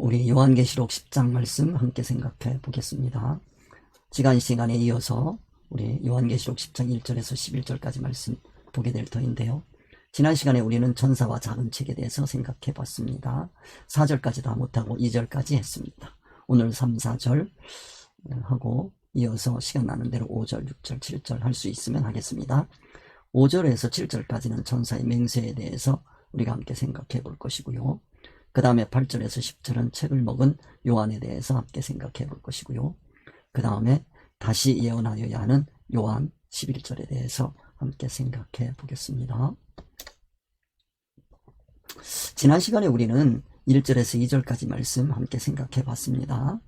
우리 요한계시록 10장 말씀 함께 생각해 보겠습니다. 지난 시간에 이어서 우리 요한계시록 10장 1절에서 11절까지 말씀 보게 될 터인데요. 지난 시간에 우리는 천사와 작은 책에 대해서 생각해 봤습니다. 4절까지 다 못하고 2절까지 했습니다. 오늘 3, 4절 하고 이어서 시간 나는 대로 5절, 6절, 7절 할 수 있으면 하겠습니다. 5절에서 7절까지는 천사의 맹세에 대해서 우리가 함께 생각해 볼 것이고요. 그 다음에 8절에서 10절은 책을 먹은 요한에 대해서 함께 생각해 볼 것이고요. 그 다음에 다시 예언하여야 하는 요한 11절에 대해서 함께 생각해 보겠습니다. 지난 시간에 우리는 1절에서 2절까지 말씀 함께 생각해 봤습니다.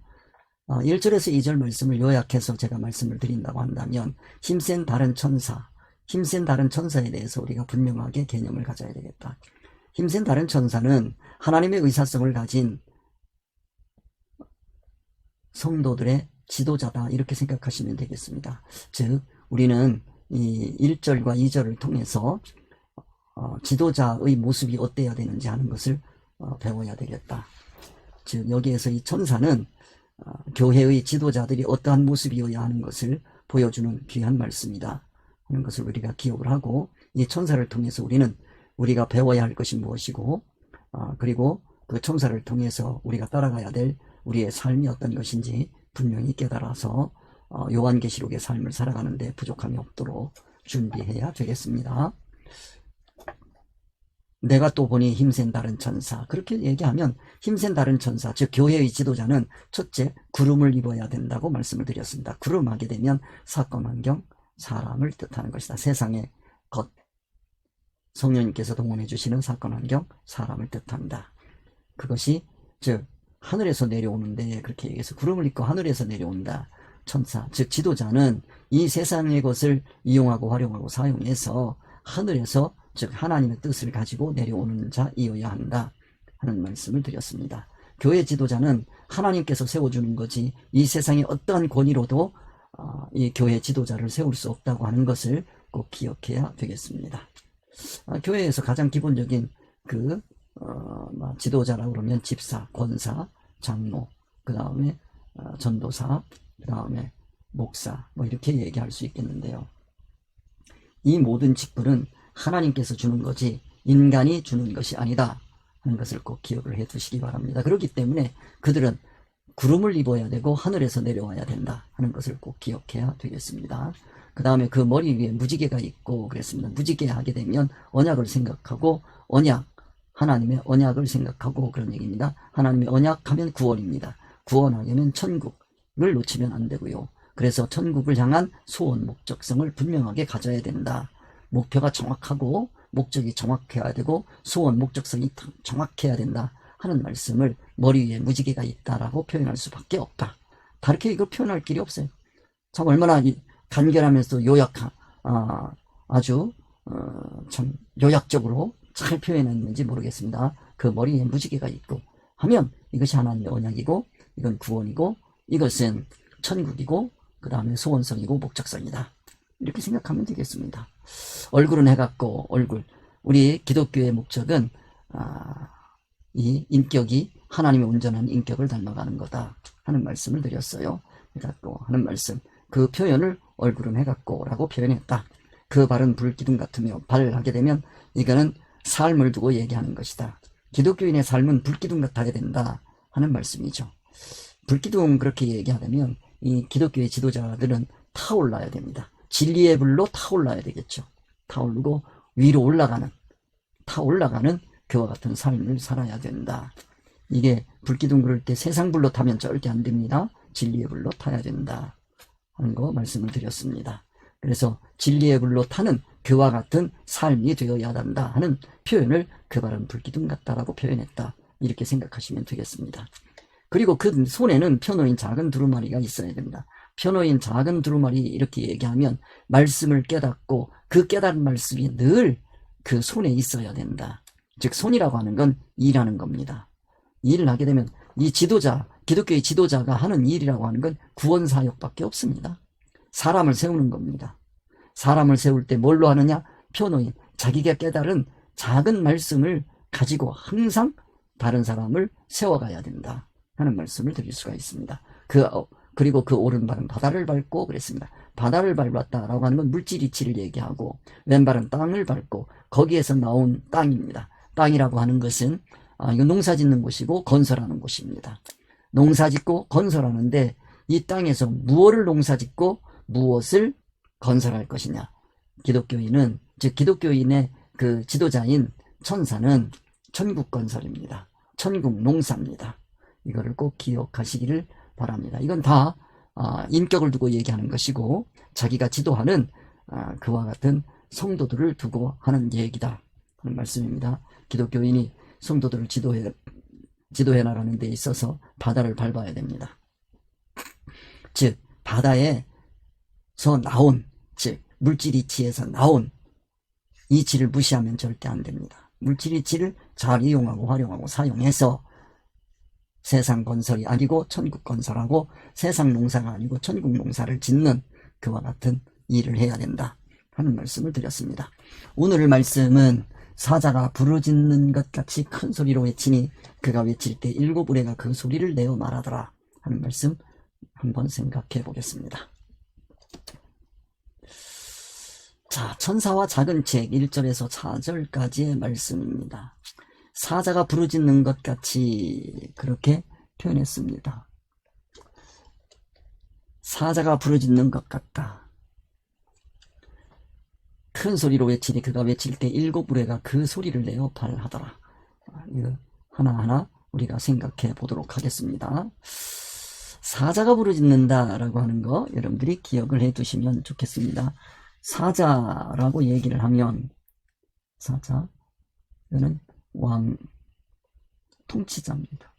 1절에서 2절 말씀을 요약해서 제가 말씀을 드린다고 한다면 힘센 다른 천사에 대해서 우리가 분명하게 개념을 가져야 되겠다. 힘센 다른 천사는 하나님의 의사성을 가진 성도들의 지도자다, 이렇게 생각하시면 되겠습니다. 즉 우리는 이 1절과 2절을 통해서 지도자의 모습이 어때야 되는지 하는 것을 배워야 되겠다. 즉 여기에서 이 천사는 교회의 지도자들이 어떠한 모습이어야 하는 것을 보여주는 귀한 말씀이다 하는 것을 우리가 기억을 하고, 이 천사를 통해서 우리가 배워야 할 것이 무엇이고, 그리고 그 천사를 통해서 우리가 따라가야 될 우리의 삶이 어떤 것인지 분명히 깨달아서 요한계시록의 삶을 살아가는 데 부족함이 없도록 준비해야 되겠습니다. 내가 또 보니 힘센 다른 천사, 그렇게 얘기하면 힘센 다른 천사, 즉 교회의 지도자는 첫째 구름을 입어야 된다고 말씀을 드렸습니다. 구름하게 되면 사건, 환경, 사람을 뜻하는 것이다. 세상의 것, 성령님께서 동원해 주시는 사건, 환경, 사람을 뜻한다. 그것이 즉 하늘에서 내려오는데, 그렇게 얘기해서 구름을 입고 하늘에서 내려온다. 천사, 즉 지도자는 이 세상의 것을 이용하고 활용하고 사용해서 하늘에서 즉 하나님의 뜻을 가지고 내려오는 자이어야 한다 하는 말씀을 드렸습니다. 교회 지도자는 하나님께서 세워주는 거지 이 세상의 어떠한 권위로도 이 교회 지도자를 세울 수 없다고 하는 것을 꼭 기억해야 되겠습니다. 교회에서 가장 기본적인 지도자라고 그러면 집사, 권사, 장로, 그 다음에 전도사, 그 다음에 목사, 이렇게 얘기할 수 있겠는데요. 이 모든 직분은 하나님께서 주는 거지 인간이 주는 것이 아니다 하는 것을 꼭 기억을 해 두시기 바랍니다. 그렇기 때문에 그들은 구름을 입어야 되고 하늘에서 내려와야 된다 하는 것을 꼭 기억해야 되겠습니다. 그 다음에 그 머리 위에 무지개가 있고 그랬습니다. 무지개 하게 되면 언약을 생각하고, 하나님의 언약을 생각하고 그런 얘기입니다. 하나님의 언약하면 구원입니다. 구원하려면 천국을 놓치면 안 되고요. 그래서 천국을 향한 소원, 목적성을 분명하게 가져야 된다. 목표가 정확하고 목적이 정확해야 되고 소원, 목적성이 정확해야 된다 하는 말씀을 머리 위에 무지개가 있다라고 표현할 수밖에 없다. 다르게 이걸 표현할 길이 없어요. 참 얼마나 간결하면서 아주 참 요약적으로 잘 표현했는지 모르겠습니다. 그 머리에 무지개가 있고 하면 이것이 하나님의 언약이고, 이건 구원이고, 이것은 천국이고, 그 다음에 소원성이고 목적성이다. 이렇게 생각하면 되겠습니다. 얼굴은 해갖고 우리 기독교의 목적은 이 인격이 하나님의 온전한 인격을 닮아가는 거다 하는 말씀을 드렸어요. 해갖고 하는 말씀, 그 표현을 얼굴은 해갖고 라고 표현했다. 그 발은 불기둥 같으며, 발을 하게 되면 이거는 삶을 두고 얘기하는 것이다. 기독교인의 삶은 불기둥 같아야 된다 하는 말씀이죠. 불기둥 그렇게 얘기하면 이 기독교의 지도자들은 타올라야 됩니다. 진리의 불로 타올라야 되겠죠. 타오르고 위로 타올라가는 그와 같은 삶을 살아야 된다. 이게 불기둥 그럴 때 세상 불로 타면 절대 안 됩니다. 진리의 불로 타야 된다 하는 거 말씀을 드렸습니다. 그래서 진리의 불로 타는 그와 같은 삶이 되어야 한다 하는 표현을 그 발은 불기둥 같다라고 표현했다, 이렇게 생각하시면 되겠습니다. 그리고 그 손에는 펴놓인 작은 두루마리가 있어야 됩니다. 펴놓인 작은 두루마리 이렇게 얘기하면 말씀을 깨닫고 그 깨달은 말씀이 늘 그 손에 있어야 된다. 즉 손이라고 하는 건 일하는 겁니다. 일을 하게 되면 이 기독교의 지도자가 하는 일이라고 하는 건 구원사역밖에 없습니다. 사람을 세우는 겁니다. 사람을 세울 때 뭘로 하느냐? 펴놓인 자기가 깨달은 작은 말씀을 가지고 항상 다른 사람을 세워가야 된다 하는 말씀을 드릴 수가 있습니다. 그리고 그 오른발은 바다를 밟고 그랬습니다. 바다를 밟았다라고 하는 건 물질 이치를 얘기하고, 왼발은 땅을 밟고, 거기에서 나온 땅입니다. 땅이라고 하는 것은 이거 농사 짓는 곳이고 건설하는 곳입니다. 농사 짓고 건설하는데 이 땅에서 무엇을 농사 짓고 무엇을 건설할 것이냐. 기독교인은, 즉 기독교인의 그 지도자인 천사는 천국 건설입니다. 천국 농사입니다. 이거를 꼭 기억하시기를 바랍니다. 이건 다 인격을 두고 얘기하는 것이고, 자기가 지도하는 그와 같은 성도들을 두고 하는 얘기다 하는 말씀입니다. 기독교인이 성도들을 지도해 나가는 데 있어서 바다를 밟아야 됩니다. 즉 바다에서 나온, 즉 물질 이치에서 나온 이치를 무시하면 절대 안 됩니다. 물질 이치를 잘 이용하고 활용하고 사용해서 세상 건설이 아니고 천국 건설하고, 세상 농사가 아니고 천국 농사를 짓는 그와 같은 일을 해야 된다 하는 말씀을 드렸습니다. 오늘 말씀은 사자가 부르짖는 것 같이 큰 소리로 외치니 그가 외칠 때 일곱 우레가 그 소리를 내어 말하더라 하는 말씀 한번 생각해 보겠습니다. 자, 천사와 작은 책 1절에서 4절까지의 말씀입니다. 사자가 부르짖는 것 같이 그렇게 표현했습니다. 사자가 부르짖는 것 같다. 큰 소리로 외치니 그가 외칠 때 일곱 우레가 그 소리를 내어 발하더라. 이거 하나하나 우리가 생각해 보도록 하겠습니다. 사자가 부르짖는다라고 하는 거 여러분들이 기억을 해 두시면 좋겠습니다. 사자라고 얘기를 하면, 사자, 이거는 왕, 통치자입니다.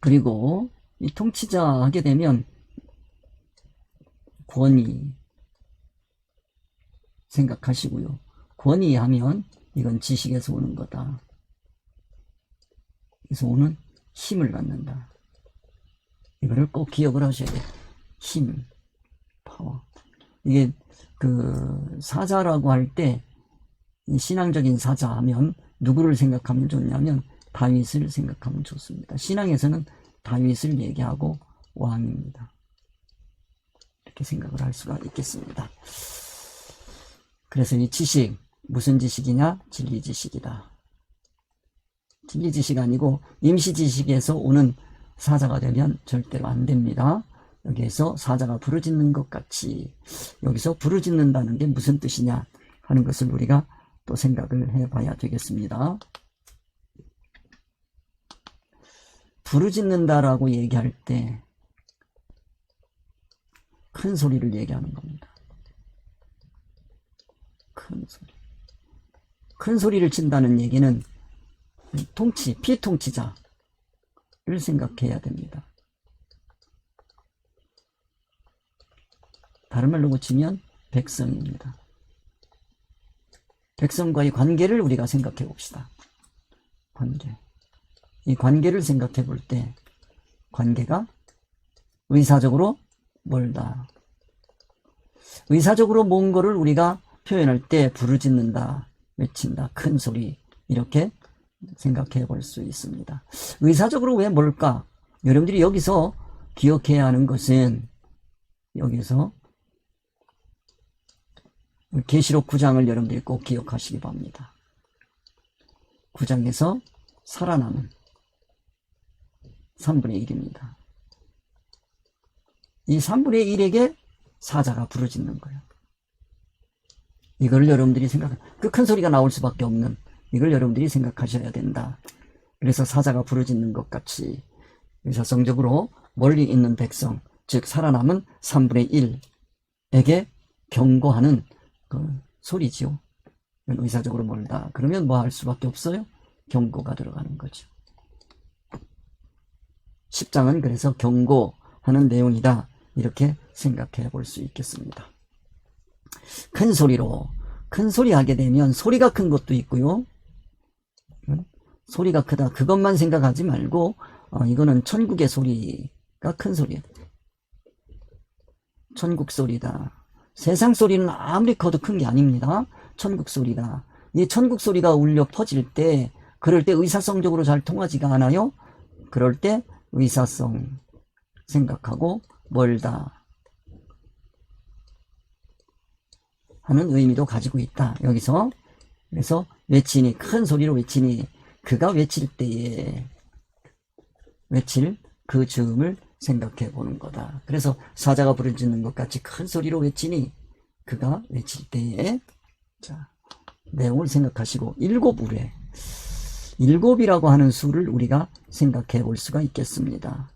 그리고 이 통치자 하게 되면 권위 생각하시고요. 권위 하면 이건 지식에서 오는 거다. 그래서 오는 힘을 갖는다. 이거를 꼭 기억을 하셔야 돼요. 힘, 파워. 이게 그 사자라고 할 때 신앙적인 사자 하면 누구를 생각하면 좋냐면 다윗을 생각하면 좋습니다. 신앙에서는 다윗을 얘기하고 왕입니다. 이렇게 생각을 할 수가 있겠습니다. 그래서 이 지식, 무슨 지식이냐? 진리 지식이다. 진리 지식 아니고 임시 지식에서 오는 사자가 되면 절대로 안 됩니다. 여기에서 사자가 부르짖는 것 같이, 여기서 부르짖는다는 게 무슨 뜻이냐 하는 것을 우리가 또 생각을 해봐야 되겠습니다. 부르짖는다라고 얘기할 때 큰 소리를 얘기하는 겁니다. 큰 소리. 큰 소리를 친다는 얘기는 피통치자를 생각해야 됩니다. 다른 말로 고치면 백성입니다. 백성과의 관계를 우리가 생각해 봅시다. 관계. 이 관계를 생각해 볼 때 관계가 의사적으로 멀다. 의사적으로 먼 거를 우리가 표현할 때 부르짖는다, 외친다, 큰 소리, 이렇게 생각해 볼 수 있습니다. 의사적으로 왜 멀까? 여러분들이 여기서 기억해야 하는 것은, 여기서 계시록 9장을 여러분들이 꼭 기억하시기 바랍니다. 9장에서 살아남은 3분의 1입니다. 이 3분의 1에게 사자가 부르짖는 거예요. 이걸 여러분들이 그 큰 소리가 나올 수밖에 없는, 이걸 여러분들이 생각하셔야 된다. 그래서 사자가 부르짖는 것 같이, 의사성적으로 멀리 있는 백성, 즉 살아남은 3분의 1에게 경고하는 그 소리지요. 의사적으로 멀다. 그러면 뭐 할 수밖에 없어요? 경고가 들어가는 거죠. 10장은 그래서 경고하는 내용이다. 이렇게 생각해 볼 수 있겠습니다. 큰 소리로, 큰 소리 하게 되면 소리가 큰 것도 있고요. 소리가 크다. 그것만 생각하지 말고, 이거는 천국의 소리가 큰 소리예요. 천국 소리다. 세상 소리는 아무리 커도 큰 게 아닙니다. 천국 소리다. 이 천국 소리가 울려 퍼질 때, 그럴 때 의사성적으로 잘 통하지가 않아요. 그럴 때 의사성 생각하고 멀다 하는 의미도 가지고 있다. 여기서 그래서 외치니, 큰 소리로 외치니, 그가 외칠 때에 외칠 그 즈음을 생각해 보는 거다. 그래서 사자가 부르짖는 것 같이 큰 소리로 외치니, 그가 외칠 때에, 자, 내용을 생각하시고, 일곱 우레, 일곱이라고 하는 수를 우리가 생각해 볼 수가 있겠습니다.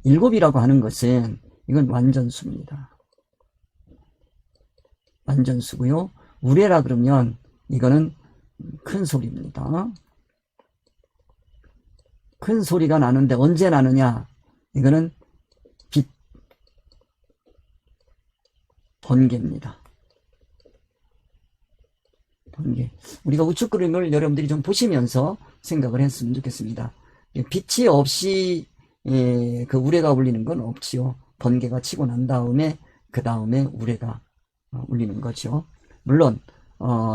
일곱이라고 하는 것은 이건 완전수입니다. 완전수고요. 우레라 그러면 이거는 큰 소리입니다. 큰 소리가 나는데 언제 나느냐? 이거는 빛, 번개입니다. 번개. 우리가 우측 그림을 여러분들이 좀 보시면서 생각을 했으면 좋겠습니다. 빛이 없이 그 우레가 울리는 건 없지요. 번개가 치고 난 다음에 그 다음에 우레가 울리는 거죠. 물론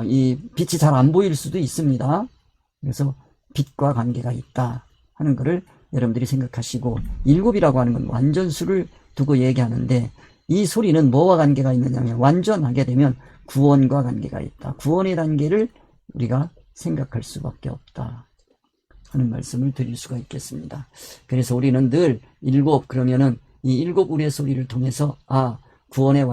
이 빛이 잘 안 보일 수도 있습니다. 그래서 빛과 관계가 있다 하는 것을 여러분들이 생각하시고, 일곱이라고 하는 건 완전수를 두고 얘기하는데, 이 소리는 뭐와 관계가 있느냐면 완전하게 되면 구원과 관계가 있다. 구원의 단계를 우리가 생각할 수밖에 없다 하는 말씀을 드릴 수가 있겠습니다. 그래서 우리는 늘 일곱 그러면은 이 일곱 우레 소리를 통해서 구원의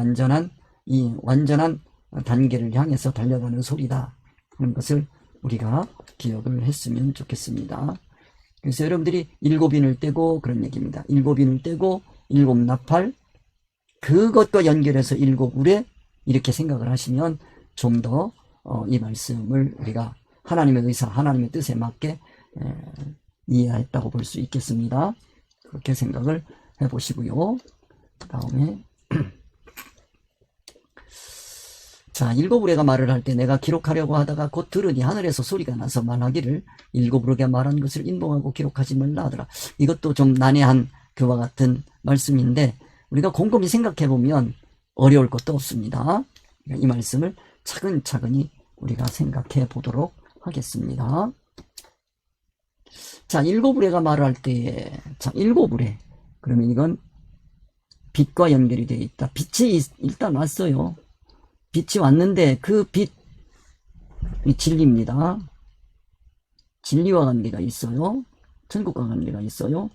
이 완전한 단계를 향해서 달려가는 소리다 하는 것을 우리가 기억을 했으면 좋겠습니다. 그래서 여러분들이 일곱인을 떼고 그런 얘기입니다. 일곱인을 떼고 일곱 나팔, 그것과 연결해서 일곱 우레, 이렇게 생각을 하시면 좀 더 이 말씀을 우리가 하나님의 의사, 하나님의 뜻에 맞게 이해했다고 볼 수 있겠습니다. 그렇게 생각을 해보시고요. 그 다음에 자, 일곱 우레가 말을 할 때 내가 기록하려고 하다가 곧 들으니 하늘에서 소리가 나서 말하기를 일곱 우레가 말한 것을 인봉하고 기록하지 말라 하더라. 이것도 좀 난해한 그와 같은 말씀인데 우리가 곰곰이 생각해 보면 어려울 것도 없습니다. 이 말씀을 차근차근히 우리가 생각해 보도록 하겠습니다. 자, 일곱 우레가 말을 할 때에, 자, 일곱 우레. 그러면 이건 빛과 연결이 되어 있다. 빛이 일단 왔어요. 빛이 왔는데 그 빛이 진리입니다. 진리와 관계가 있어요. 천국과 관계가 있어요.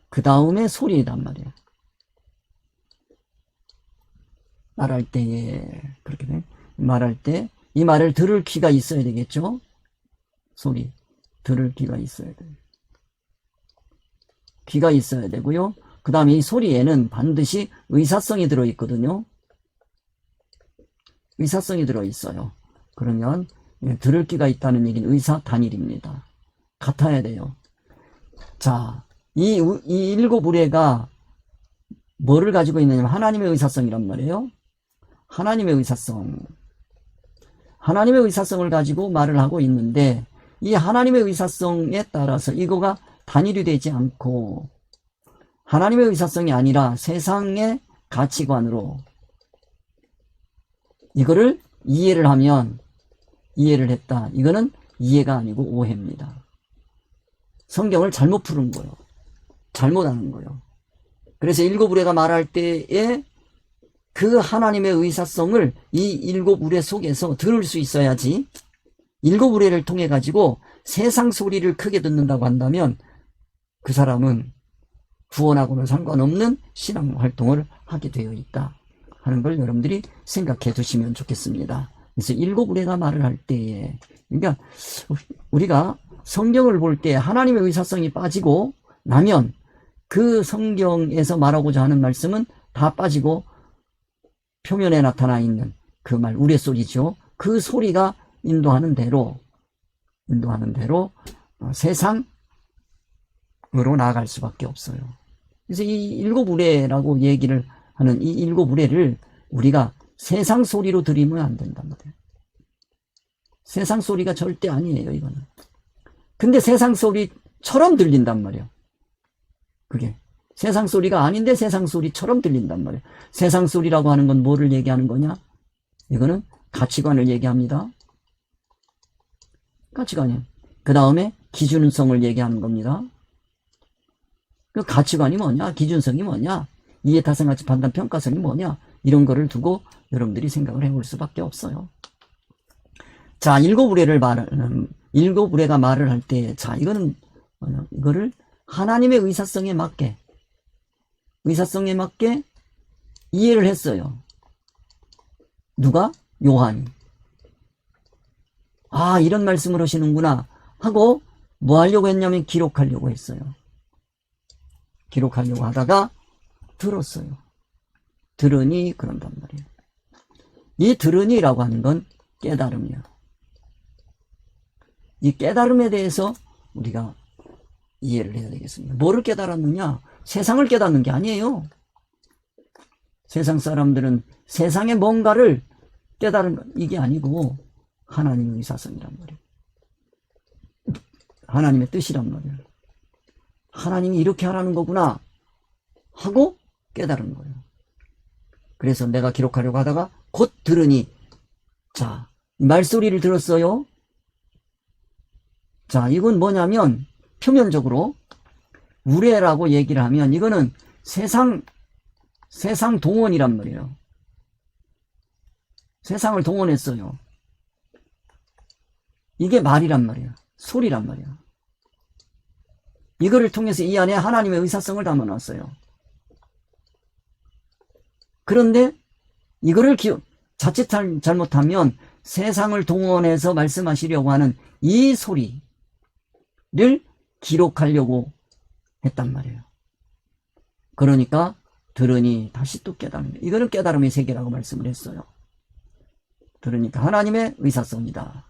그 다음에 소리이단 말이에요. 말할 때에, 그렇게 돼. 말할 때, 이 말을 들을 귀가 있어야 되겠죠? 소리. 들을 귀가 있어야 돼요. 귀가 있어야 되고요. 그 다음에 이 소리에는 반드시 의사성이 들어있거든요. 의사성이 들어있어요. 그러면 들을 귀가 있다는 얘기는 의사 단일입니다. 같아야 돼요. 자, 이 일곱 우레가 뭐를 가지고 있느냐면 하나님의 의사성이란 말이에요. 하나님의 의사성. 하나님의 의사성을 가지고 말을 하고 있는데 이 하나님의 의사성에 따라서 이거가 단일이 되지 않고 하나님의 의사성이 아니라 세상의 가치관으로 이거를 이해를 하면 이해를 했다. 이거는 이해가 아니고 오해입니다. 성경을 잘못 푸는 거예요. 잘못하는 거예요. 그래서 일곱 우레가 말할 때에 그 하나님의 의사성을 이 일곱 우레 속에서 들을 수 있어야지. 일곱 우레를 통해 가지고 세상 소리를 크게 듣는다고 한다면 그 사람은 구원하고는 상관없는 신앙 활동을 하게 되어 있다 하는 걸 여러분들이 생각해 두시면 좋겠습니다. 그래서 일곱 우레가 말을 할 때에, 그러니까 우리가 성경을 볼 때 하나님의 의사성이 빠지고 나면 그 성경에서 말하고자 하는 말씀은 다 빠지고 표면에 나타나 있는 그 말, 우레소리죠. 그 소리가 인도하는 대로 세상으로 나아갈 수밖에 없어요. 그래서 이 일곱 우레라고 얘기를 하는 이 일곱 우레를 우리가 세상 소리로 들으면 안 된단 말이에요. 세상 소리가 절대 아니에요, 이거는. 근데 세상 소리처럼 들린단 말이에요. 그게. 세상 소리가 아닌데 세상 소리처럼 들린단 말이에요. 세상 소리라고 하는 건 뭐를 얘기하는 거냐? 이거는 가치관을 얘기합니다. 가치관이에요. 그 다음에 기준성을 얘기하는 겁니다. 그 가치관이 뭐냐, 기준성이 뭐냐, 이해타산가치 판단 평가성이 뭐냐, 이런 거를 두고 여러분들이 생각을 해볼 수밖에 없어요. 자, 일곱 우레가 말을 할 때, 자, 이거를 하나님의 의사성에 맞게 이해를 했어요. 누가? 요한이. 아, 이런 말씀을 하시는구나 하고 뭐 하려고 했냐면 기록하려고 했어요. 기록하려고 하다가 들었어요. 들으니 그런단 말이에요. 이 들으니라고 하는 건 깨달음이에요. 이 깨달음에 대해서 우리가 이해를 해야 되겠습니다. 뭐를 깨달았느냐? 세상을 깨닫는 게 아니에요. 세상 사람들은 세상의 뭔가를 깨달은 이게 아니고 하나님의 의사성이란 말이에요. 하나님의 뜻이란 말이에요. 하나님이 이렇게 하라는 거구나 하고 깨달은 거예요. 그래서 내가 기록하려고 하다가 곧 들으니, 자, 말소리를 들었어요. 자, 이건 뭐냐면 표면적으로 우레라고 얘기를 하면 이거는 세상 동원이란 말이에요. 세상을 동원했어요. 이게 말이란 말이에요. 소리란 말이에요. 이거를 통해서 이 안에 하나님의 의사성을 담아놨어요. 그런데 이거를 자칫 잘못하면 세상을 동원해서 말씀하시려고 하는 이 소리를 기록하려고 했단 말이에요. 그러니까 들으니 다시 또 깨달음. 이거는 깨달음의 세계라고 말씀을 했어요. 들으니까 하나님의 의사성이다.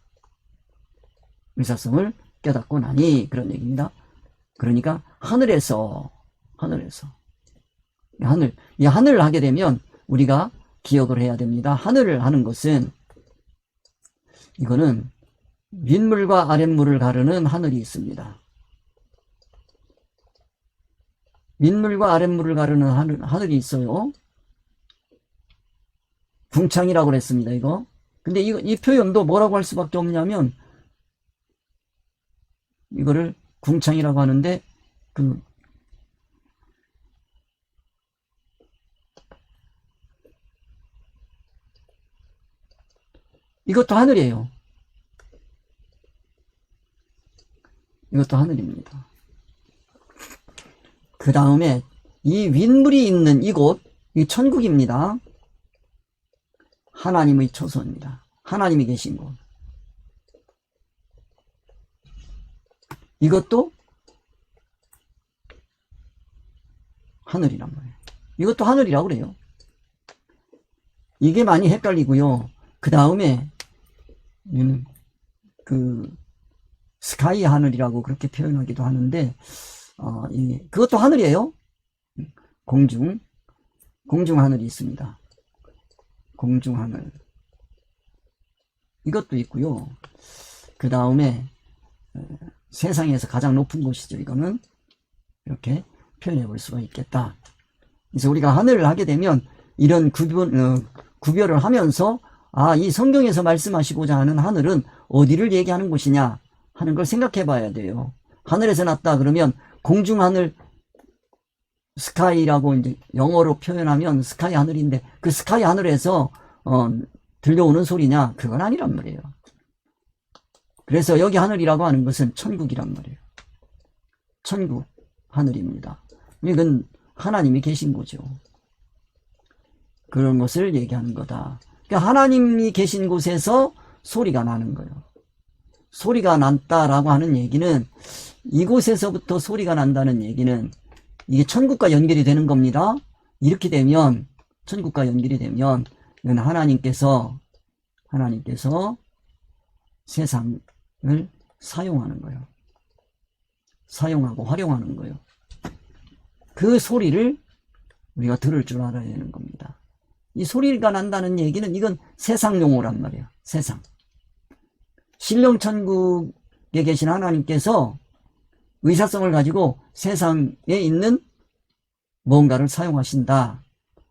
의사성을 깨닫고 나니 그런 얘기입니다. 그러니까 하늘에서 이 하늘을 하게 되면 우리가 기억을 해야 됩니다. 하늘을 하는 것은 이거는 윗물과 아랫물을 가르는 하늘이 있습니다. 윗물과 아랫물을 가르는 하늘이 있어요. 궁창이라고 그랬습니다. 이거. 근데 이 표현도 뭐라고 할 수밖에 없냐면 이거를 궁창이라고 하는데 이것도 하늘이에요. 이것도 하늘입니다. 그 다음에 이 윗물이 있는 이곳, 이 천국입니다. 하나님의 초소입니다. 하나님이 계신 곳. 이것도 하늘이란 말이에요. 이것도 하늘이라고 그래요. 이게 많이 헷갈리고요. 그 다음에 스카이 하늘이라고 그렇게 표현하기도 하는데 그것도 하늘이에요. 공중 하늘이 있습니다. 공중 하늘 이것도 있고요. 그 다음에 세상에서 가장 높은 곳이죠. 이거는 이렇게 표현해 볼 수가 있겠다. 그래서 우리가 하늘을 하게 되면 이런 구별을 하면서 이 성경에서 말씀하시고자 하는 하늘은 어디를 얘기하는 곳이냐 하는 걸 생각해 봐야 돼요. 하늘에서 났다 그러면 공중하늘, 스카이라고 이제 영어로 표현하면 스카이 하늘인데 그 스카이 하늘에서 들려오는 소리냐? 그건 아니란 말이에요. 그래서 여기 하늘이라고 하는 것은 천국이란 말이에요. 천국 하늘입니다. 이건 하나님이 계신 거죠. 그런 것을 얘기하는 거다. 그러니까 하나님이 계신 곳에서 소리가 나는 거예요. 소리가 났다라고 하는 얘기는 이곳에서부터 소리가 난다는 얘기는 이게 천국과 연결이 되는 겁니다. 이렇게 되면 천국과 연결이 되면 이건 하나님께서 세상을 사용하는 거예요. 사용하고 활용하는 거예요. 그 소리를 우리가 들을 줄 알아야 되는 겁니다. 이 소리가 난다는 얘기는 이건 세상 용어란 말이에요. 세상. 신령천국에 계신 하나님께서 의사성을 가지고 세상에 있는 뭔가를 사용하신다.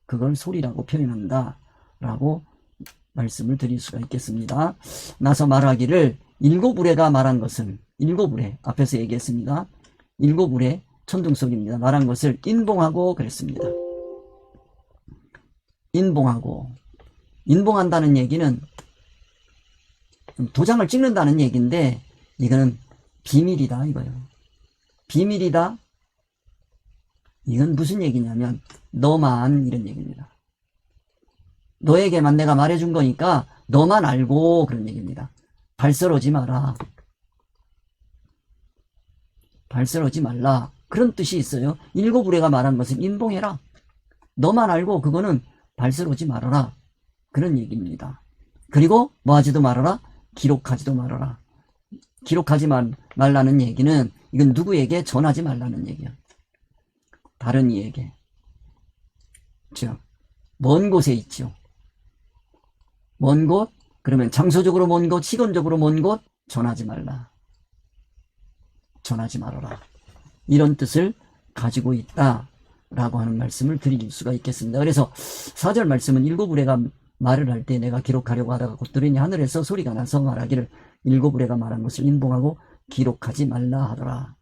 그걸 소리라고 표현한다. 라고 말씀을 드릴 수가 있겠습니다. 나서 말하기를 일곱 우레가 말한 것은, 일곱 우레, 앞에서 얘기했습니다. 일곱 우레, 천둥소리입니다. 말한 것을 인봉하고 그랬습니다. 인봉하고. 인봉한다는 얘기는 도장을 찍는다는 얘기인데, 이거는 비밀이다, 이거요. 비밀이다. 이건 무슨 얘기냐면, 너만, 이런 얘기입니다. 너에게만 내가 말해준 거니까, 너만 알고, 그런 얘기입니다. 발설하지 마라. 발설하지 말라. 그런 뜻이 있어요. 일곱 우레가 말한 것은 인봉해라. 너만 알고, 그거는 발설하지 말아라. 그런 얘기입니다. 그리고 뭐 하지도 말아라? 기록하지도 말아라. 기록하지 말라는 얘기는 이건 누구에게 전하지 말라는 얘기야. 다른 이에게. 즉, 먼 곳에 있죠. 먼 곳, 그러면 장소적으로 먼 곳, 시간적으로 먼 곳, 전하지 말라. 전하지 말아라. 이런 뜻을 가지고 있다라고 하는 말씀을 드릴 수가 있겠습니다. 그래서 4절 말씀은 일곱 우레가 말을 할 때 내가 기록하려고 하다가 곧 들으니 하늘에서 소리가 나서 말하기를 일곱 우레가 말한 것을 인봉하고 기록하지 말라 하더라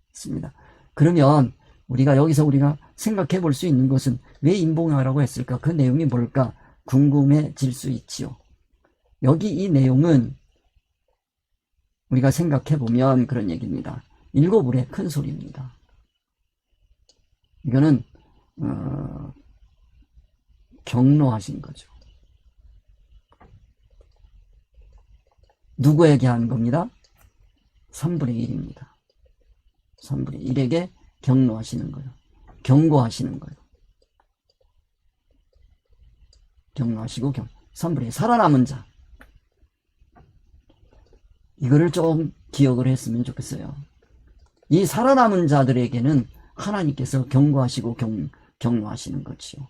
했습니다. 그러면 여기서 우리가 생각해 볼 수 있는 것은 왜 인봉하라고 했을까? 그 내용이 뭘까? 궁금해질 수 있지요. 여기 이 내용은 우리가 생각해 보면 그런 얘기입니다. 일곱 우레 큰 소리입니다. 이거는 경로하신 거죠. 누구에게 하는 겁니다? 3분의 1입니다. 3분의 1에게 경로하시는 거예요. 경고하시는 거예요. 경로하시고 3분의 1 살아남은 자. 이거를 좀 기억을 했으면 좋겠어요. 이 살아남은 자들에게는 하나님께서 경고하시고 경로하시는 거지요.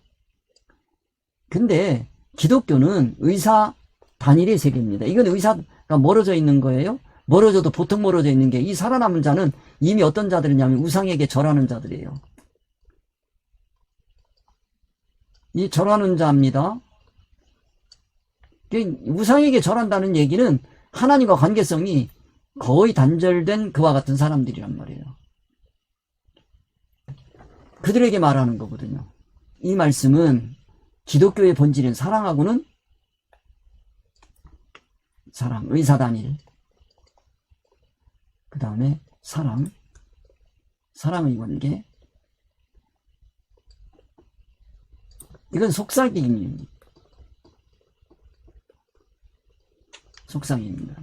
근데 기독교는 의사 단일의 세계입니다. 이건 의사가 멀어져 있는 거예요. 멀어져도 보통 멀어져 있는 게, 이 살아남은 자는 이미 어떤 자들이냐면 우상에게 절하는 자들이에요. 이 절하는 자입니다. 우상에게 절한다는 얘기는 하나님과 관계성이 거의 단절된 그와 같은 사람들이란 말이에요. 그들에게 말하는 거거든요. 이 말씀은 기독교의 본질인 사랑하고는 사랑, 의사단일. 그 다음에 사랑의 관계. 이건 속삭임입니다. 속삭임입니다.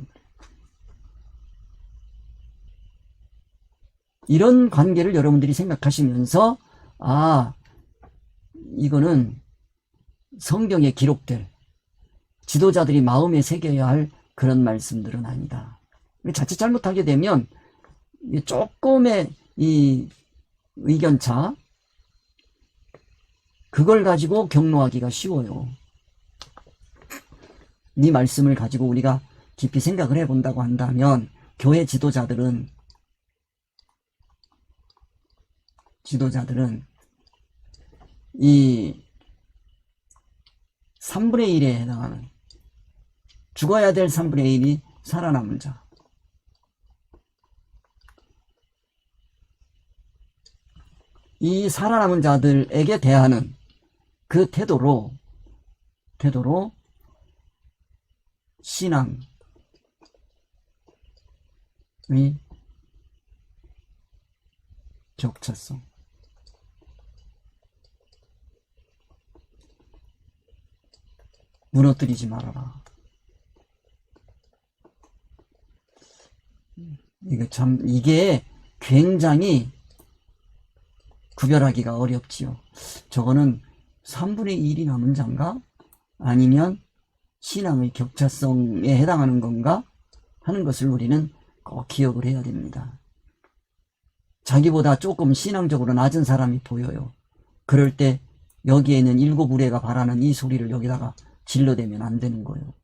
이런 관계를 여러분들이 생각하시면서, 이거는 성경에 기록될 지도자들이 마음에 새겨야 할 그런 말씀들은 아니다. 자칫 잘못하게 되면 조금의 이 의견차, 그걸 가지고 경로하기가 쉬워요. 이 말씀을 가지고 우리가 깊이 생각을 해본다고 한다면, 교회 지도자들은 이 3분의 1에 해당하는, 죽어야 될 3분의 1이 살아남은 자, 이 살아남은 자들에게 대하는 그 태도로 신앙의 격차성, 무너뜨리지 말아라. 이게 굉장히 구별하기가 어렵지요. 저거는 3분의 1이 남은 자인가? 아니면 신앙의 격차성에 해당하는 건가? 하는 것을 우리는 꼭 기억을 해야 됩니다. 자기보다 조금 신앙적으로 낮은 사람이 보여요. 그럴 때 여기에는 일곱 우레가 바라는 이 소리를 여기다가 질러대면 안 되는 거예요.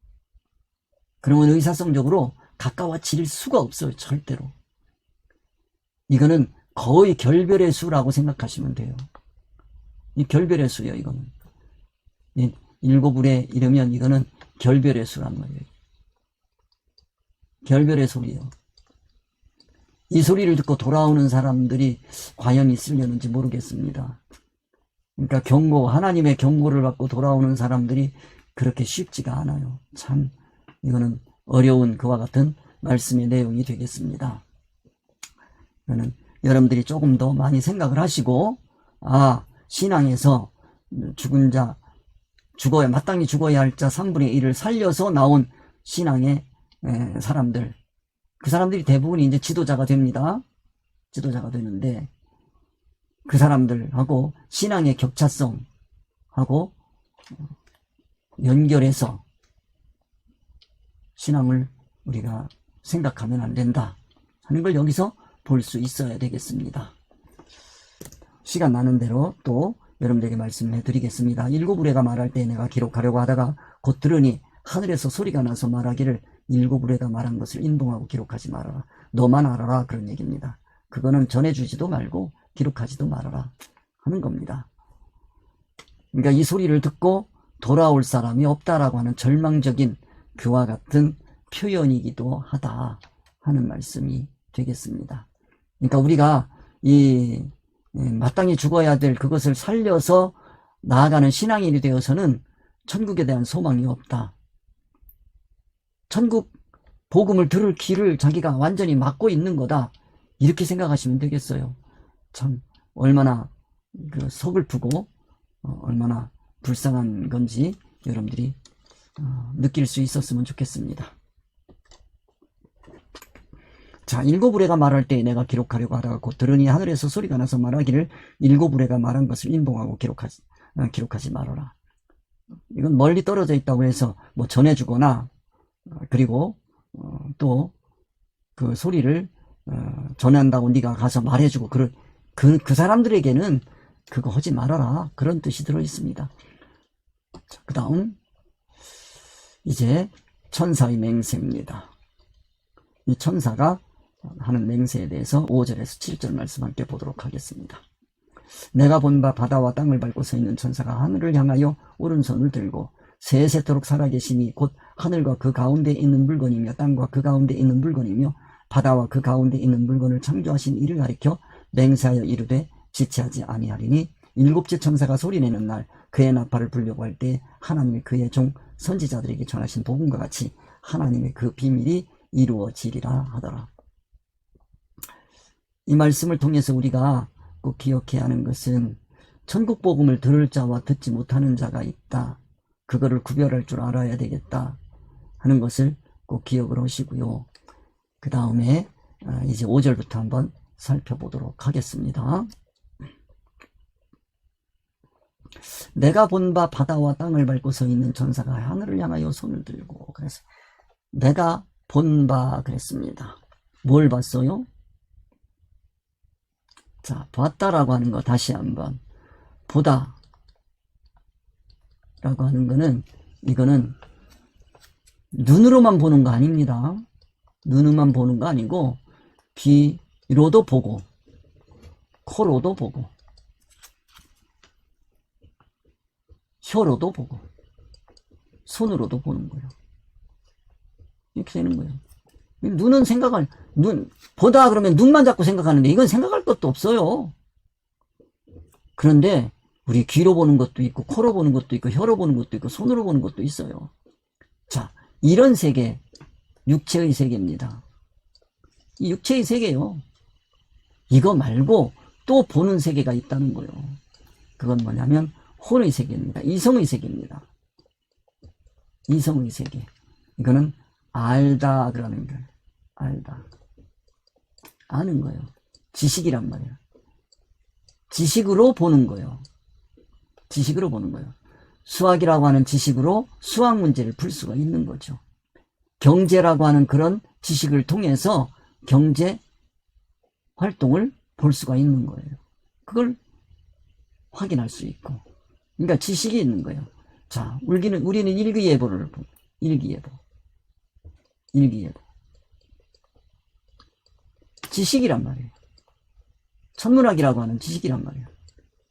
그러면 의사성적으로 가까워질 수가 없어요. 절대로. 이거는 거의 결별의 수라고 생각하시면 돼요. 이 결별의 수예요. 이거는 일곱 우레 이러면 이거는 결별의 수란 말이에요. 별별의 소리요. 이 소리를 듣고 돌아오는 사람들이 과연 있으려는지 모르겠습니다. 그러니까 하나님의 경고를 받고 돌아오는 사람들이 그렇게 쉽지가 않아요. 참 이거는 어려운 그와 같은 말씀의 내용이 되겠습니다. 이거는 여러분들이 조금 더 많이 생각을 하시고, 신앙에서 죽은 자, 마땅히 죽어야 할 자 3분의 1을 살려서 나온 신앙의 사람들, 그 사람들이 대부분 이제 지도자가 됩니다. 지도자가 되는데, 그 사람들하고 신앙의 격차성하고 연결해서 신앙을 우리가 생각하면 안 된다 하는 걸 여기서 볼 수 있어야 되겠습니다. 시간 나는 대로 또 여러분들에게 말씀해 드리겠습니다. 일곱 의뢰가 말할 때 내가 기록하려고 하다가 곧 들으니 하늘에서 소리가 나서 말하기를 일곱 의뢰가 말한 것을 인봉하고 기록하지 말아라. 너만 알아라, 그런 얘기입니다. 그거는 전해주지도 말고 기록하지도 말아라 하는 겁니다. 그러니까 이 소리를 듣고 돌아올 사람이 없다라고 하는 절망적인 그와 같은 표현이기도 하다 하는 말씀이 되겠습니다. 그러니까 우리가 마땅히 죽어야 될 그것을 살려서 나아가는 신앙인이 되어서는 천국에 대한 소망이 없다. 천국 복음을 들을 길을 자기가 완전히 막고 있는 거다. 이렇게 생각하시면 되겠어요. 참 얼마나 서글프고 얼마나 불쌍한 건지 여러분들이 느낄 수 있었으면 좋겠습니다. 자, 일곱 의뢰가 말할 때 내가 기록하려고 하다가 곧 들으니 하늘에서 소리가 나서 말하기를 일곱 의뢰가 말한 것을 인봉하고 기록하지 말아라. 이건 멀리 떨어져 있다고 해서 뭐 전해주거나 그리고 또 그 소리를 전한다고 네가 가서 말해주고 그 사람들에게는 그거 하지 말아라, 그런 뜻이 들어 있습니다. 그 다음 이제 천사의 맹세입니다. 이 천사가 하는 맹세에 대해서 5절에서 7절 말씀 함께 보도록 하겠습니다. 내가 본 바 바다와 땅을 밟고 서 있는 천사가 하늘을 향하여 오른손을 들고 세세토록 살아계시니 곧 하늘과 그 가운데 있는 물건이며 땅과 그 가운데 있는 물건이며 바다와 그 가운데 있는 물건을 창조하신 이를 가리켜 맹세하여 이르되 지체하지 아니하리니 일곱째 천사가 소리내는 날 그의 나팔을 불려고 할 때 하나님이 그의 종 선지자들에게 전하신 복음과 같이 하나님의 그 비밀이 이루어지리라 하더라. 이 말씀을 통해서 우리가 꼭 기억해야 하는 것은 천국 복음을 들을 자와 듣지 못하는 자가 있다. 그거를 구별할 줄 알아야 되겠다 하는 것을 꼭 기억을 하시고요. 그 다음에 이제 5절부터 한번 살펴보도록 하겠습니다. 내가 본 바 바다와 땅을 밟고 서 있는 천사가 하늘을 향하여 손을 들고, 그래서 내가 본 바 그랬습니다. 뭘 봤어요? 자, 봤다라고 하는 거 다시 한번, 보다 라고 하는 거는, 이거는 눈으로만 보는 거 아닙니다. 눈으로만 보는 거 아니고 귀로도 보고 코로도 보고 혀로도 보고 손으로도 보는 거예요. 이렇게 되는 거예요. 눈은 보다 그러면 눈만 잡고 생각하는데 이건 생각할 것도 없어요. 그런데 우리 귀로 보는 것도 있고 코로 보는 것도 있고 혀로 보는 것도 있고 손으로 보는 것도 있어요. 자, 이런 세계, 육체의 세계입니다. 이 육체의 세계요. 이거 말고 또 보는 세계가 있다는 거예요. 그건 뭐냐면 혼의 세계입니다. 이성의 세계입니다. 이성의 세계. 이거는 알다 그러는 거예요. 알다. 아는 거예요. 지식이란 말이에요. 지식으로 보는 거예요. 지식으로 보는 거예요. 수학이라고 하는 지식으로 수학 문제를 풀 수가 있는 거죠. 경제라고 하는 그런 지식을 통해서 경제 활동을 볼 수가 있는 거예요. 그걸 확인할 수 있고. 그러니까 지식이 있는 거예요. 자, 우리는 일기예보를 보. 일기예보. 지식이란 말이에요. 천문학이라고 하는 지식이란 말이에요.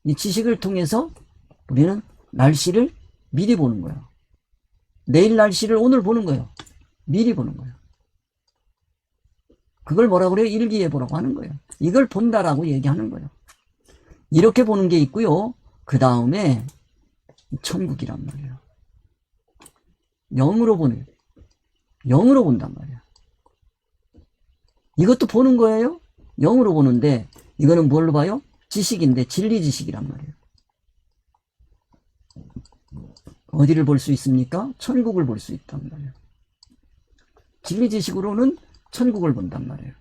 이 지식을 통해서 우리는 날씨를 미리 보는 거예요. 내일 날씨를 오늘 보는 거예요. 미리 보는 거예요. 그걸 뭐라 그래요? 일기예보라고 하는 거예요. 이걸 본다라고 얘기하는 거예요. 이렇게 보는 게 있고요. 그 다음에 천국이란 말이에요. 영으로 본단 말이에요. 이것도 보는 거예요. 영으로 보는데 이거는 뭘로 봐요? 지식인데 진리 지식이란 말이에요. 어디를 볼 수 있습니까? 천국을 볼 수 있단 말이에요. 진리 지식으로는 천국을 본단 말이에요.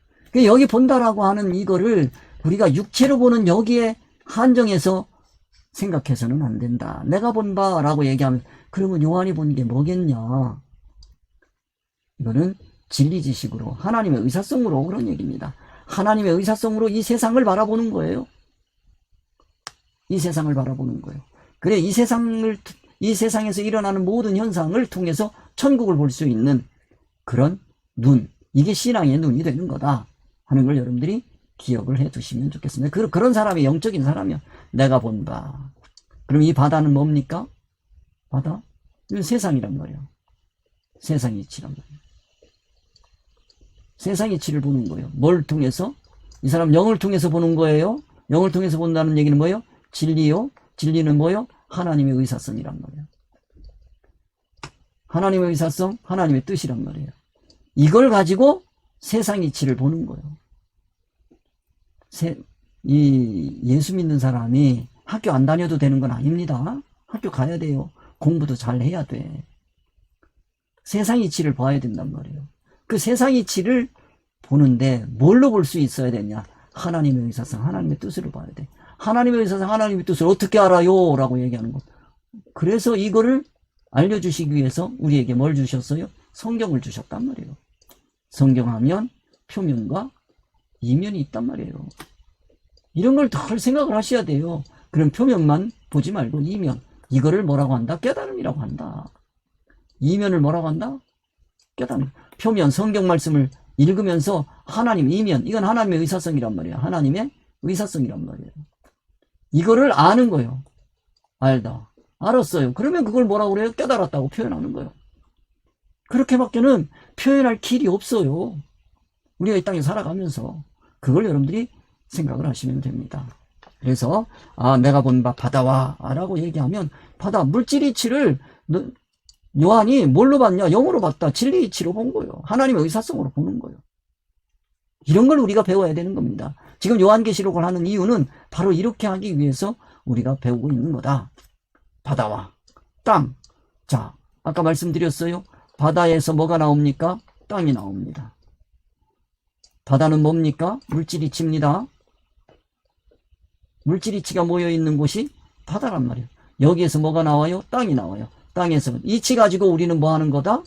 여기 본다라고 하는 이거를 우리가 육체로 보는 여기에 한정해서 생각해서는 안 된다. 내가 본다라고 얘기하면 그러면 요한이 본 게 뭐겠냐? 이거는 진리 지식으로 하나님의 의사성으로 그런 얘기입니다. 하나님의 의사성으로 이 세상을 바라보는 거예요. 이 세상을 바라보는 거예요. 그래 이 세상에서 일어나는 모든 현상을 통해서 천국을 볼 수 있는 그런 눈, 이게 신앙의 눈이 되는 거다 하는 걸 여러분들이 기억을 해 두시면 좋겠습니다. 그런 사람이 영적인 사람이요. 내가 본다. 그럼 이 바다는 뭡니까? 바다? 이건 세상이란 말이에요. 세상 이치란 말이에요. 세상 이치를 보는 거예요. 뭘 통해서? 이 사람 영을 통해서 보는 거예요. 영을 통해서 본다는 얘기는 뭐예요? 진리요. 진리는 뭐예요? 하나님의 의사성이란 말이에요. 하나님의 의사성, 하나님의 뜻이란 말이에요. 이걸 가지고 세상 이치를 보는 거예요. 이 예수 믿는 사람이 학교 안 다녀도 되는 건 아닙니다. 학교 가야 돼요. 공부도 잘 해야 돼. 세상 이치를 봐야 된단 말이에요. 그 세상 이치를 보는데 뭘로 볼 수 있어야 되냐? 하나님의 의사성, 하나님의 뜻으로 봐야 돼. 하나님의 의사성, 하나님의 뜻을 어떻게 알아요? 라고 얘기하는 것. 그래서 이거를 알려주시기 위해서 우리에게 뭘 주셨어요? 성경을 주셨단 말이에요. 성경하면 표면과 이면이 있단 말이에요. 이런 걸 덜 생각을 하셔야 돼요. 그럼 표면만 보지 말고 이면, 이거를 뭐라고 한다? 깨달음이라고 한다. 이면을 뭐라고 한다? 깨달음. 표면, 성경 말씀을 읽으면서 하나님, 이면, 이건 하나님의 의사성이란 말이에요. 하나님의 의사성이란 말이에요. 이거를 아는 거예요. 알다. 알았어요. 그러면 그걸 뭐라고 그래요? 깨달았다고 표현하는 거예요. 그렇게밖에는 표현할 길이 없어요. 우리가 이 땅에 살아가면서. 그걸 여러분들이 생각을 하시면 됩니다. 그래서 내가 본 바 바다와 라고 얘기하면 바다, 물질 이치를 요한이 뭘로 봤냐? 영으로 봤다. 진리 이치로 본 거예요. 하나님의 의사성으로 보는 거예요. 이런 걸 우리가 배워야 되는 겁니다. 지금 요한계시록을 하는 이유는 바로 이렇게 하기 위해서 우리가 배우고 있는 거다. 바다와 땅. 자, 아까 말씀드렸어요. 바다에서 뭐가 나옵니까? 땅이 나옵니다. 바다는 뭡니까? 물질이치입니다. 물질이치가 모여있는 곳이 바다란 말이에요. 여기에서 뭐가 나와요? 땅이 나와요. 땅에서 이치 가지고 우리는 뭐 하는 거다?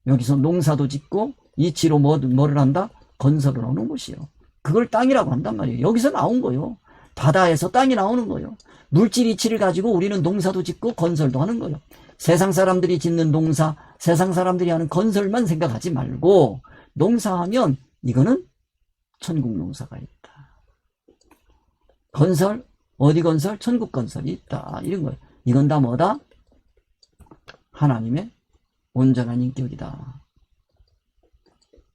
여기서 농사도 짓고 이치로 뭐를 한다? 건설을 하는 곳이요. 그걸 땅이라고 한단 말이에요. 여기서 나온 거예요. 바다에서 땅이 나오는 거예요. 물질 이치를 가지고 우리는 농사도 짓고 건설도 하는 거예요. 세상 사람들이 짓는 농사, 세상 사람들이 하는 건설만 생각하지 말고 농사하면 이거는 천국 농사가 있다. 건설, 어디 건설? 천국 건설이 있다. 이런 거예요. 이건 다 뭐다? 하나님의 온전한 인격이다.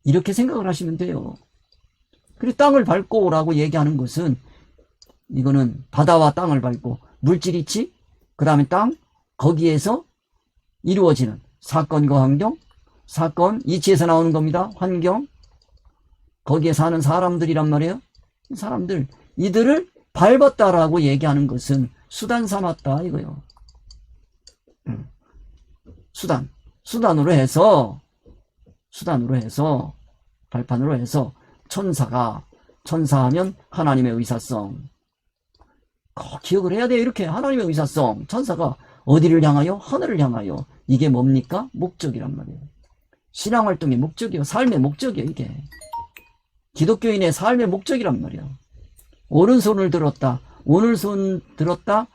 이렇게 생각을 하시면 돼요. 그리고 땅을 밟고 라고 얘기하는 것은 이거는 바다와 땅을 밟고 물질이치, 그 다음에 땅, 거기에서 이루어지는 사건과 환경, 사건, 이치에서 나오는 겁니다. 환경, 거기에 사는 사람들이란 말이에요. 사람들, 이들을 밟았다라고 얘기하는 것은 수단 삼았다 이거요. 수단으로 해서 발판으로 해서 천사하면 하나님의 의사성. 기억을 해야 돼요. 이렇게 하나님의 의사성. 천사가 어디를 향하여? 하늘을 향하여. 이게 뭡니까? 목적이란 말이에요. 신앙활동의 목적이요. 삶의 목적이요. 이게 기독교인의 삶의 목적이란 말이에요. 오른손을 들었다. 오른손 들었다.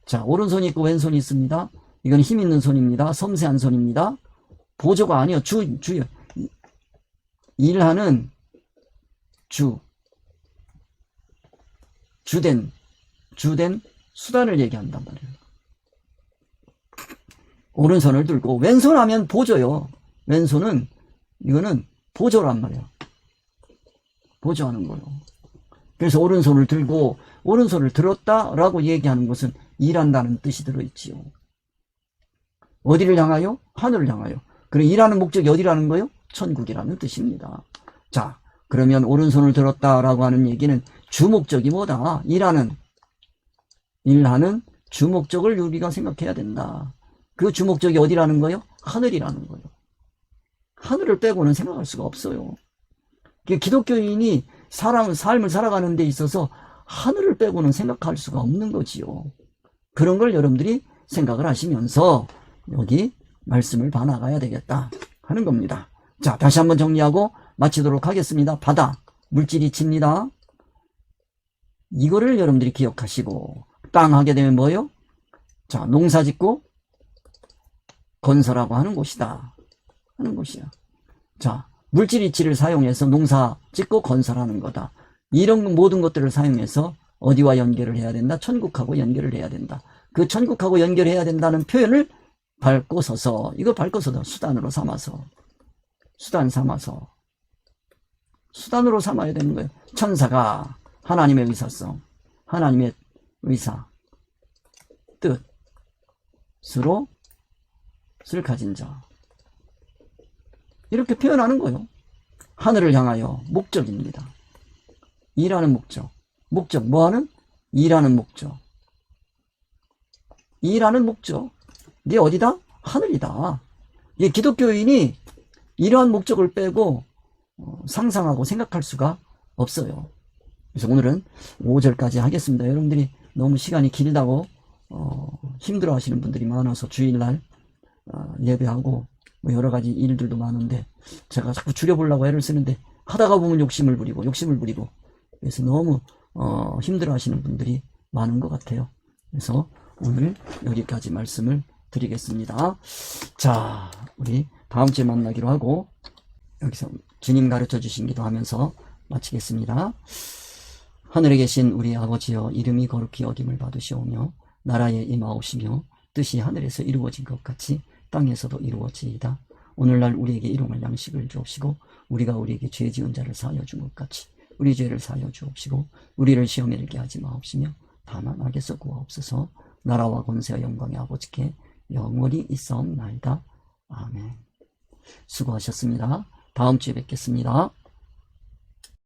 자, 오른손이 있고 왼손이 있습니다. 이건 힘 있는 손입니다. 섬세한 손입니다. 보조가 아니요. 주요. 일하는 주된 수단을 얘기한단 말이에요. 오른손을 들고 왼손 하면 보조요. 왼손은 이거는 보조란 말이에요. 보조하는 거예요. 그래서 오른손을 들고 오른손을 들었다라고 얘기하는 것은 일한다는 뜻이 들어있지요. 어디를 향하여? 하늘을 향하여. 그리고 일하는 목적이 어디라는 거예요? 천국이라는 뜻입니다. 자, 그러면 오른손을 들었다라고 하는 얘기는 주목적이 뭐다? 일하는 주목적을 우리가 생각해야 된다. 그 주목적이 어디라는 거예요? 하늘이라는 거예요. 하늘을 빼고는 생각할 수가 없어요. 기독교인이 삶을 살아가는 데 있어서 하늘을 빼고는 생각할 수가 없는 거지요. 그런 걸 여러분들이 생각을 하시면서 여기 말씀을 봐나가야 되겠다 하는 겁니다. 자, 다시 한번 정리하고 마치도록 하겠습니다. 바다, 물질이 칩니다. 이거를 여러분들이 기억하시고, 땅 하게 되면 뭐예요? 자, 농사 짓고 건설하고 하는 곳이다 하는 곳이야. 자, 물질이치를 사용해서 농사 짓고 건설하는 거다. 이런 모든 것들을 사용해서 어디와 연결을 해야 된다? 천국하고 연결을 해야 된다. 그 천국하고 연결해야 된다는 표현을 밟고 서서, 이거 밟고 서서 수단으로 삼아서, 수단으로 삼아야 되는 거예요. 천사가 하나님의 의사성, 하나님의 의사, 뜻으로 뜻을 가진 자, 이렇게 표현하는 거예요. 하늘을 향하여 목적입니다. 일하는 목적. 목적 뭐하는? 일하는 목적. 일하는 목적. 네 어디다? 하늘이다. 이 기독교인이 이러한 목적을 빼고 상상하고 생각할 수가 없어요. 그래서 오늘은 5절까지 하겠습니다. 여러분들이 너무 시간이 길다고 힘들어 하시는 분들이 많아서 주일날 예배하고 뭐 여러 가지 일들도 많은데 제가 자꾸 줄여보려고 애를 쓰는데 하다가 보면 욕심을 부리고 그래서 너무 힘들어 하시는 분들이 많은 것 같아요. 그래서 오늘 여기까지 말씀을 드리겠습니다. 자, 우리 다음 주에 만나기로 하고 여기서 주님 가르쳐 주신 기도하면서 마치겠습니다. 하늘에 계신 우리 아버지여, 이름이 거룩히 여김을 받으시오며 나라에 임하오시며 뜻이 하늘에서 이루어진 것 같이 땅에서도 이루어지이다. 오늘날 우리에게 일용할 양식을 주옵시고 우리가 우리에게 죄 지은 자를 사하여 준 것 같이 우리 죄를 사하여 주옵시고 우리를 시험에 들게 하지 마옵시며 다만 악에서 구하옵소서. 나라와 권세와 영광의 아버지께 영원히 있사옵나이다. 아멘. 수고하셨습니다. 다음 주에 뵙겠습니다.